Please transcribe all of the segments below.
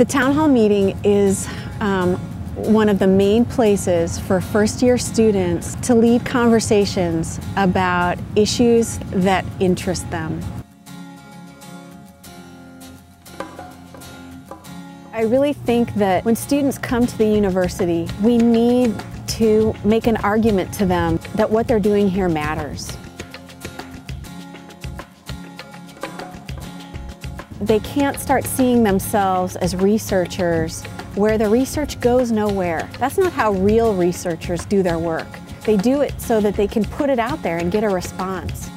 The town hall meeting is one of the main places for first-year students to lead conversations about issues that interest them. I really think that when students come to the university, we need to make an argument to them that what they're doing here matters. They can't start seeing themselves as researchers where the research goes nowhere. That's not how real researchers do their work. They do it so that they can put it out there and get a response.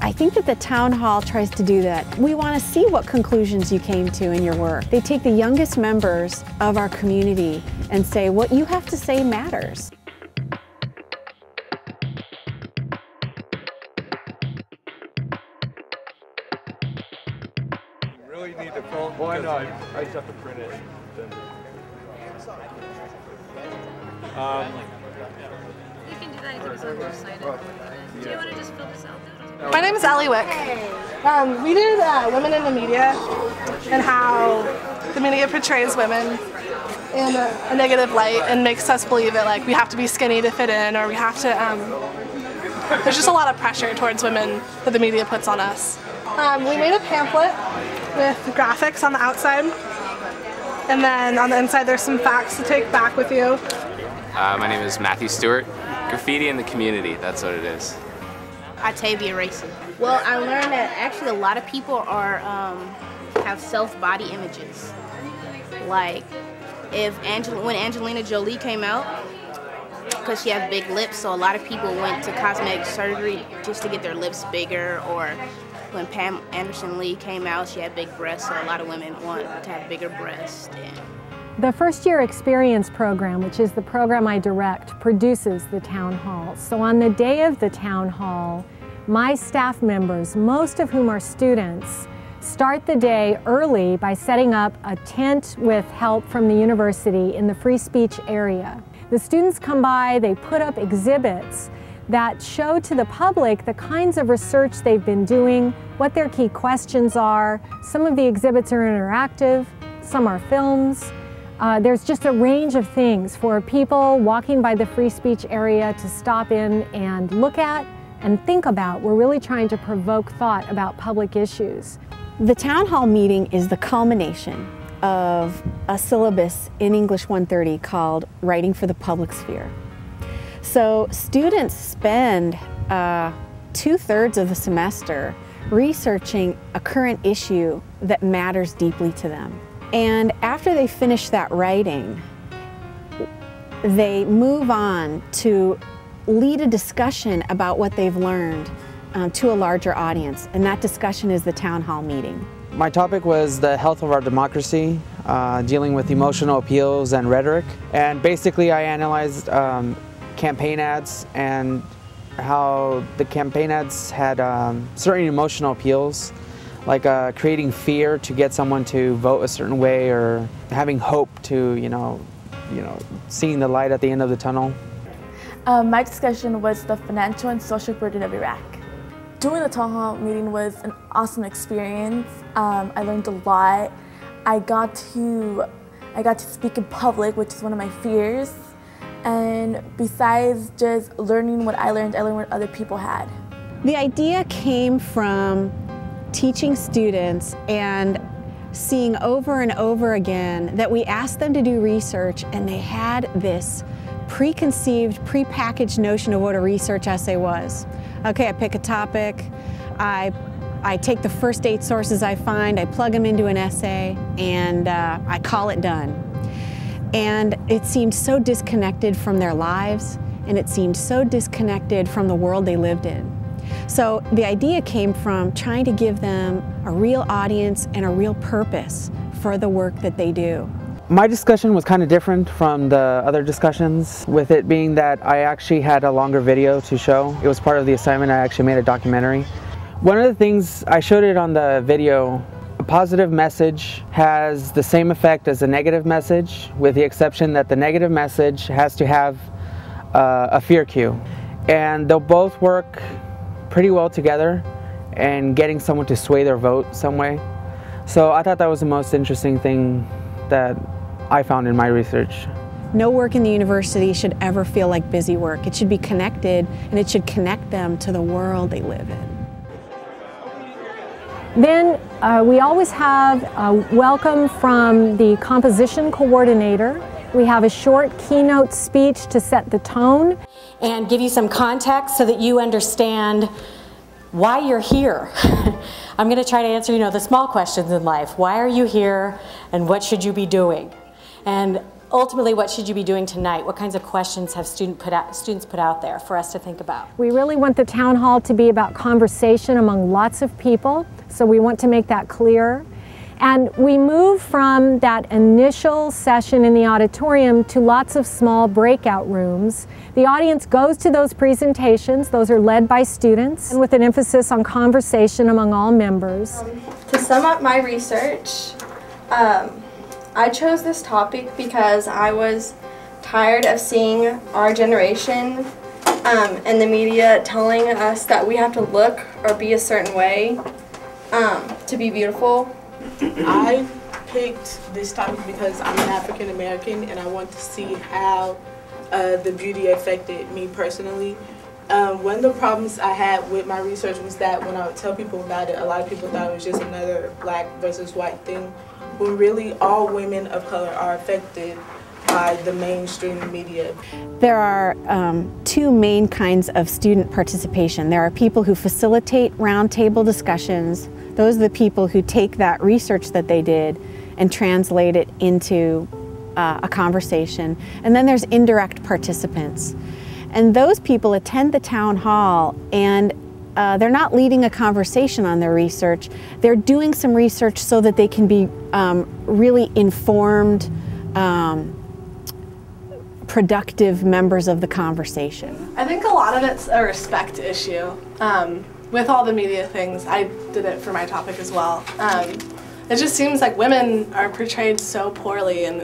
I think that the town hall tries to do that. We want to see what conclusions you came to in your work. They take the youngest members of our community and say, what you have to say matters. You really need to film. Why not? I just have to print it. You can do that. I think it's on your site. Do you want to just fill this out? My name is Wick. We did Women in the Media and how the media portrays women in a negative light and makes us believe that like we have to be skinny to fit in, or we have to. There's just a lot of pressure towards women that the media puts on us. We made a pamphlet with graphics on the outside, and then on the inside there's some facts to take back with you. My name is Matthew Stewart. Graffiti in the community, that's what it is. Octavia Racing. Well, I learned that actually a lot of people are have self-body images. Like when Angelina Jolie came out, because she has big lips, so a lot of people went to cosmetic surgery just to get their lips bigger. Or when Pam Anderson Lee came out, she had big breasts, so a lot of women want to have bigger breasts. The First Year Experience Program, which is the program I direct, produces the town hall. So on the day of the town hall, my staff members, most of whom are students, start the day early by setting up a tent with help from the university in the free speech area. The students come by, they put up exhibits that show to the public the kinds of research they've been doing, what their key questions are. Some of the exhibits are interactive, some are films. There's just a range of things for people walking by the free speech area to stop in and look at and think about. We're really trying to provoke thought about public issues. The town hall meeting is the culmination of a syllabus in English 130 called Writing for the Public Sphere. So students spend 2/3 of the semester researching a current issue that matters deeply to them. And after they finish that writing, they move on to lead a discussion about what they've learned to a larger audience, and that discussion is the town hall meeting. My topic was the health of our democracy, dealing with emotional appeals and rhetoric. And basically I analyzed campaign ads and how the campaign ads had certain emotional appeals, like creating fear to get someone to vote a certain way, or having hope to, seeing the light at the end of the tunnel. My discussion was the financial and social burden of Iraq. Doing the town hall meeting was an awesome experience. I learned a lot. I got to speak in public, which is one of my fears. And besides just learning what I learned what other people had. The idea came from teaching students and seeing over and over again that we asked them to do research, and they had this preconceived, prepackaged notion of what a research essay was. Okay, I pick a topic, I take the first 8 sources I find, I plug them into an essay, and I call it done. And it seemed so disconnected from their lives, and it seemed so disconnected from the world they lived in. So the idea came from trying to give them a real audience and a real purpose for the work that they do. My discussion was kind of different from the other discussions, with it being that I actually had a longer video to show. It was part of the assignment. I actually made a documentary. One of the things, I showed it on the video, a positive message has the same effect as a negative message, with the exception that the negative message has to have a fear cue. And they'll both work pretty well together. and getting someone to sway their vote some way. So I thought that was the most interesting thing that I found in my research. No work in the university should ever feel like busy work. It should be connected, and it should connect them to the world they live in. Then we always have a welcome from the composition coordinator. We have a short keynote speech to set the tone and give you some context so that you understand why you're here. I'm going to try to answer, the small questions in life. Why are you here, and what should you be doing? And ultimately, what should you be doing tonight? What kinds of questions have students put out there for us to think about? We really want the town hall to be about conversation among lots of people, so we want to make that clear. And we move from that initial session in the auditorium to lots of small breakout rooms. The audience goes to those presentations. Those are led by students, and with an emphasis on conversation among all members. To sum up my research, I chose this topic because I was tired of seeing our generation and the media telling us that we have to look or be a certain way to be beautiful. I picked this topic because I'm an African American and I want to see how the beauty affected me personally. One of the problems I had with my research was that when I would tell people about it, a lot of people thought it was just another black versus white thing, when really all women of color are affected by the mainstream media. There are two main kinds of student participation. There are people who facilitate roundtable discussions. Those are the people who take that research that they did and translate it into a conversation. And then there's indirect participants. And those people attend the town hall, and they're not leading a conversation on their research. They're doing some research so that they can be really informed, productive members of the conversation. I think a lot of it's a respect issue. With all the media things, I did it for my topic as well. It just seems like women are portrayed so poorly, and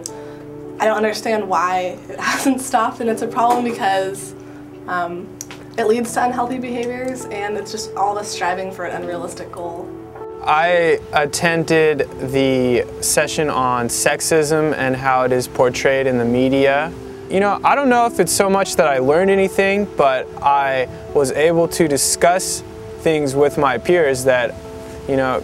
I don't understand why it hasn't stopped, and it's a problem because it leads to unhealthy behaviors, and it's just all of us striving for an unrealistic goal. I attended the session on sexism and how it is portrayed in the media. I don't know if it's so much that I learned anything, but I was able to discuss things with my peers that,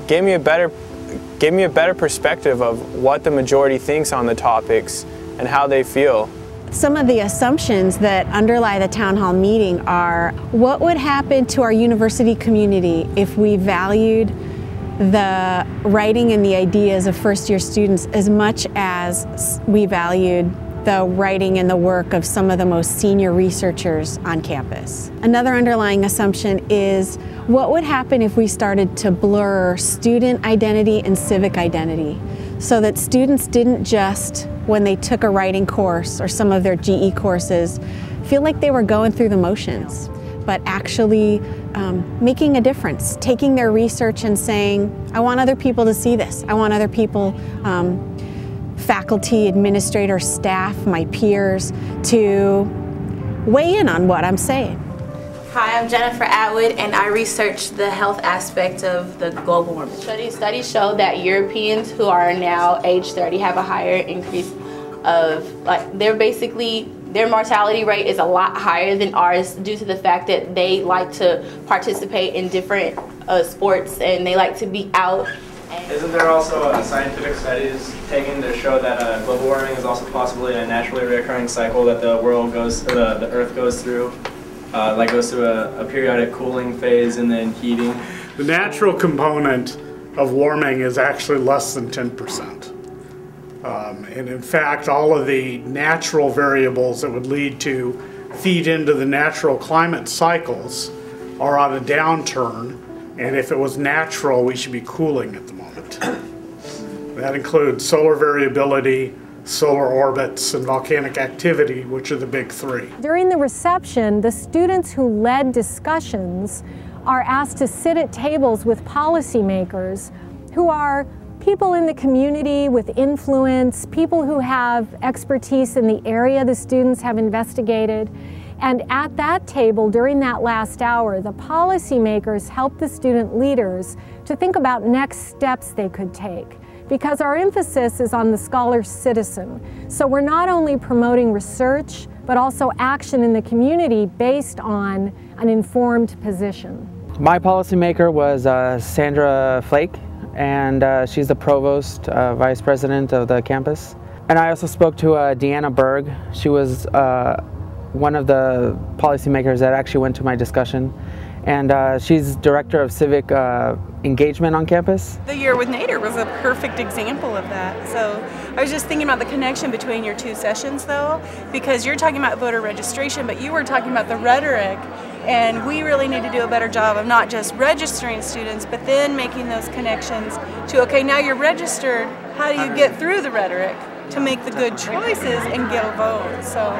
gave me a better perspective of what the majority thinks on the topics and how they feel. Some of the assumptions that underlie the town hall meeting are, what would happen to our university community if we valued the writing and the ideas of first-year students as much as we valued the writing and the work of some of the most senior researchers on campus? Another underlying assumption is, what would happen if we started to blur student identity and civic identity, so that students didn't just, when they took a writing course or some of their GE courses, feel like they were going through the motions, but actually making a difference, taking their research and saying, I want other people to see this. I want other people, faculty, administrators, staff, my peers, to weigh in on what I'm saying. Hi, I'm Jennifer Atwood, and I researched the health aspect of the global warming. Studies show that Europeans who are now age 30 have a higher increase of, their mortality rate is a lot higher than ours due to the fact that they like to participate in different sports and they like to be out. Isn't there also scientific studies taken to show that global warming is also possibly a naturally reoccurring cycle that the Earth goes through? Goes through a periodic cooling phase and then heating. The natural component of warming is actually less than 10%. And in fact, all of the natural variables that would lead to feed into the natural climate cycles are on a downturn, and if it was natural, we should be cooling at the moment. That includes solar variability, solar orbits, and volcanic activity, which are the big three. During the reception, the students who led discussions are asked to sit at tables with policymakers who are people in the community with influence, people who have expertise in the area the students have investigated, And at that table, during that last hour, the policymakers helped the student leaders to think about next steps they could take, because our emphasis is on the scholar-citizen. So we're not only promoting research, but also action in the community based on an informed position. My policymaker was Sandra Flake, and she's the provost, vice president of the campus. And I also spoke to Deanna Berg. She was one of the policymakers that actually went to my discussion. And she's director of civic engagement on campus. The year with Nader was a perfect example of that. So I was just thinking about the connection between your two sessions though, because you're talking about voter registration, but you were talking about the rhetoric, and we really need to do a better job of not just registering students, but then making those connections to, okay, now you're registered, how do you get through the rhetoric to make the good choices and get a vote? So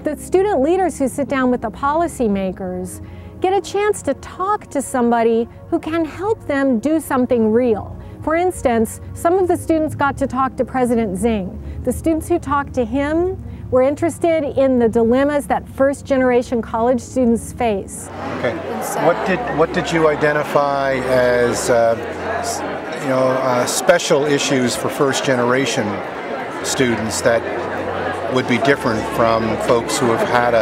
the student leaders who sit down with the policymakers get a chance to talk to somebody who can help them do something real. For instance, some of the students got to talk to President Xing. The students who talked to him were interested in the dilemmas that first-generation college students face. Okay. What did you identify as special issues for first-generation students that would be different from folks who have had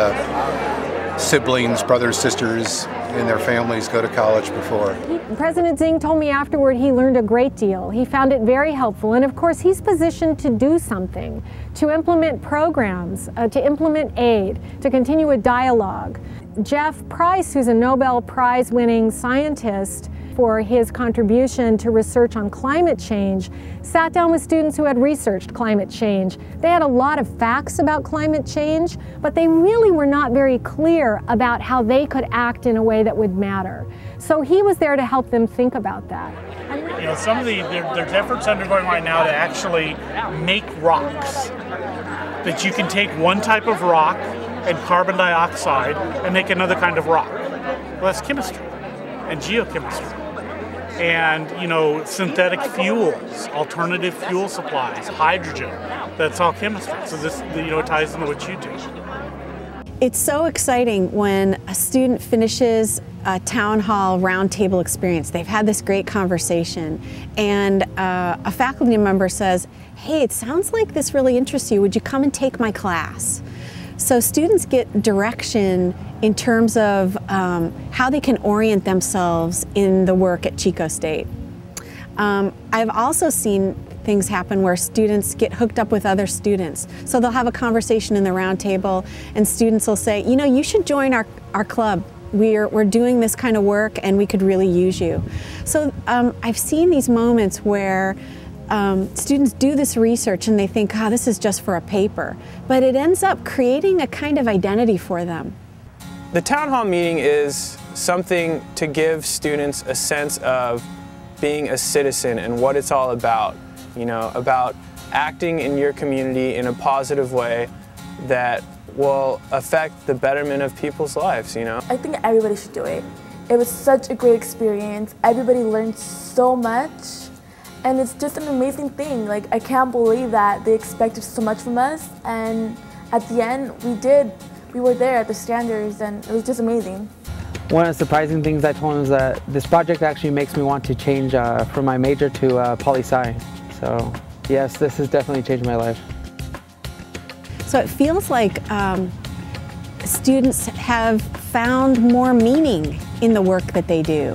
siblings, brothers, sisters in their families go to college before? President Xing told me afterward he learned a great deal. He found it very helpful, and of course he's positioned to do something, to implement programs, to implement aid, to continue a dialogue. Jeff Price, who's a Nobel Prize winning scientist for his contribution to research on climate change, sat down with students who had researched climate change. They had a lot of facts about climate change, but they really were not very clear about how they could act in a way that would matter. So he was there to help them think about that. You know, some of there's efforts undergoing right now to actually make rocks. That you can take one type of rock and carbon dioxide and make another kind of rock. Well, that's chemistry and geochemistry. And, you know, synthetic fuels, alternative fuel supplies, hydrogen, that's all chemistry. So this, you know, ties into what you do. It's so exciting when a student finishes a town hall roundtable experience. They've had this great conversation, and a faculty member says, hey, it sounds like this really interests you. Would you come and take my class? So students get direction in terms of how they can orient themselves in the work at Chico State. I've also seen things happen where students get hooked up with other students. So they'll have a conversation in the round table, and students will say, you know, you should join our club. We're doing this kind of work and we could really use you. So I've seen these moments where students do this research and they think, oh, this is just for a paper. But it ends up creating a kind of identity for them. The town hall meeting is something to give students a sense of being a citizen and what it's all about. You know, about acting in your community in a positive way that will affect the betterment of people's lives, you know? I think everybody should do it. It was such a great experience. Everybody learned so much, and it's just an amazing thing. Like, I can't believe that they expected so much from us, and at the end, we were there at the standards, and it was just amazing. One of the surprising things I told him is that this project actually makes me want to change from my major to poli-sci. So yes, this has definitely changed my life. So it feels like students have found more meaning in the work that they do.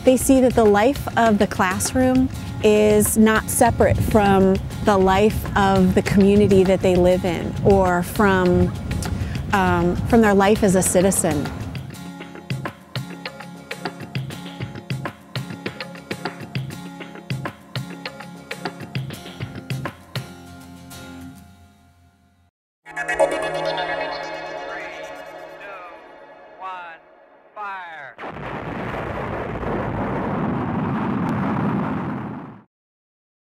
They see that the life of the classroom is not separate from the life of the community that they live in, or from their life as a citizen.